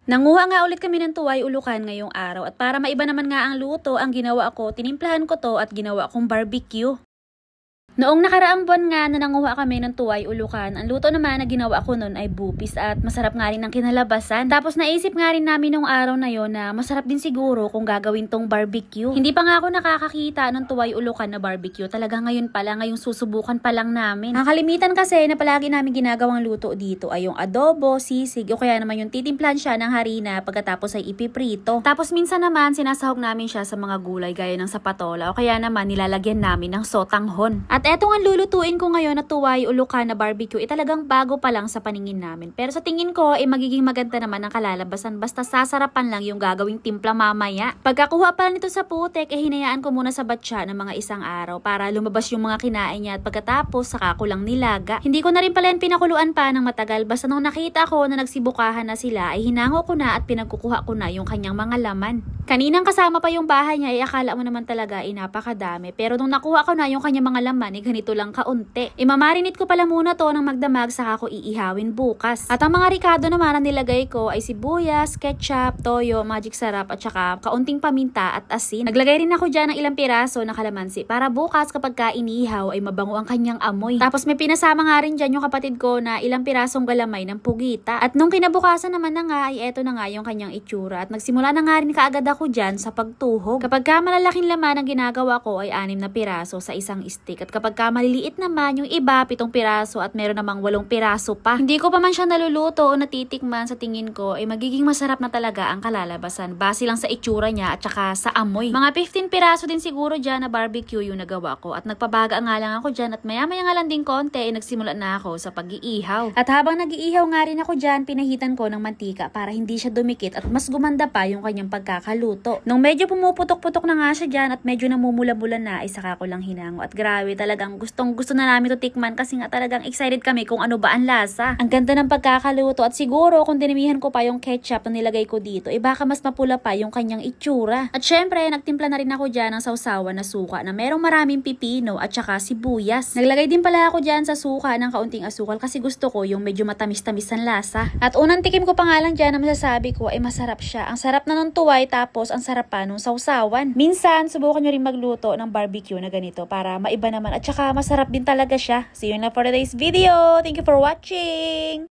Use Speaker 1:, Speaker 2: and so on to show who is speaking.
Speaker 1: Nanguha nga ulit kami ng tuway ulukan ngayong araw at para maiba naman nga ang luto, ang ginawa ko, tinimplahan ko to at ginawa kong barbecue. Noong nakaraang buwan nga na nanguha kami ng tuway ulukan, ang luto naman na ginawa ko noon ay bupis at masarap nga rin ang kinalabasan. Tapos naisip nga rin namin nung araw na yon na masarap din siguro kung gagawin tong barbecue. Hindi pa nga ako nakakakita ng tuway ulukan na barbecue, talaga ngayon pala, ngayong susubukan pa lang namin. Ang kalimitan kasi na palagi namin ginagawang luto dito ay yung adobo, sisig o kaya naman yung titimplahan siya ng harina pagkatapos ay ipiprito. Tapos minsan naman sinasahog namin siya sa mga gulay gaya ng sapatola o kaya naman nilalagyan namin ng sotanghon. At eto nga lulutuin ko ngayon na tuway ulukan na barbecue, talagang bago pa lang sa paningin namin. Pero sa tingin ko, magiging maganda naman ang kalalabasan basta sasarapan lang yung gagawing timpla mamaya. Pagkakuha pa nito sa putek, hinayaan ko muna sa batya ng mga isang araw para lumabas yung mga kinain niya at pagkatapos saka ko lang nilaga. Hindi ko na rin pala yan pinakuluan pa ng matagal, basta nung nakita ko na nagsibukahan na sila ay hinango ko na at pinagkukuha ko na yung kanyang mga laman. Kaninang kasama pa yung bahay niya ay akala mo naman talaga napakadami, pero nung nakuha ko na yung kanyang mga laman ganito lang kaunti. Imamarinate ko pala muna to ng magdamag saka ko iihawin bukas. At ang mga ricado naman na nilagay ko ay sibuyas, ketchup, toyo, magic sarap at saka kaunting paminta at asin. Naglagay rin ako dyan ng ilang piraso na kalamansi para bukas kapag inihaw ay mabango ang kanyang amoy. Tapos may pinasama nga rin dyan yung kapatid ko na ilang pirasong galamay ng pugita. At nung kinabukasan naman na nga ay eto na nga yung kanyang itsura at nagsimula na nga rin kaagad ako dyan sa pagtuhog. Kapag malalaking laman ang ginagawa ko ay 6 na piraso sa isang stick at kapag maliliit naman yung iba 7 piraso at meron namang 8 piraso pa. Hindi ko pa man siya naluluto o natitikman, sa tingin ko ay magiging masarap na talaga ang kalalabasan base lang sa itsura niya at saka sa amoy. Mga 15 piraso din siguro dyan na barbecue yung nagawa ko at nagpabaga nga lang ako dyan at maya-maya nga lang din konti nagsimula na ako sa pag-iihaw. At habang nag-iihaw nga rin ako dyan, pinahitan ko ng mantika para hindi siya dumikit at mas gumanda pa yung kanyang pagkakaluto. Nung medyo pumuputok-putok na nga siya dyan at medyo namumula-mula na ay saka ko lang hinango at grabe talagang gusto na namin to tikman kasi nga talagang excited kami kung ano ba ang lasa. Ang ganda ng pagkakaluto at siguro kung dinamihan ko pa yung ketchup na nilagay ko dito, baka mas mapula pa yung kanyang itsura. At syempre, nagtimpla na rin ako dyan ng sausawan na suka na merong maraming pipino at saka sibuyas. Naglagay din pala ako dyan sa suka ng kaunting asukal kasi gusto ko yung medyo matamis-tamis ang lasa. At unang tikim ko pa nga lang dyan na masasabi ko ay masarap siya. Ang sarap na nung tuway tapos ang sarap pa nung sausawan. Minsan, subukan nyo rin magluto ng barbecue na ganito para maiba naman at saka masarap din talaga siya. See you na for today's video. Thank you for watching!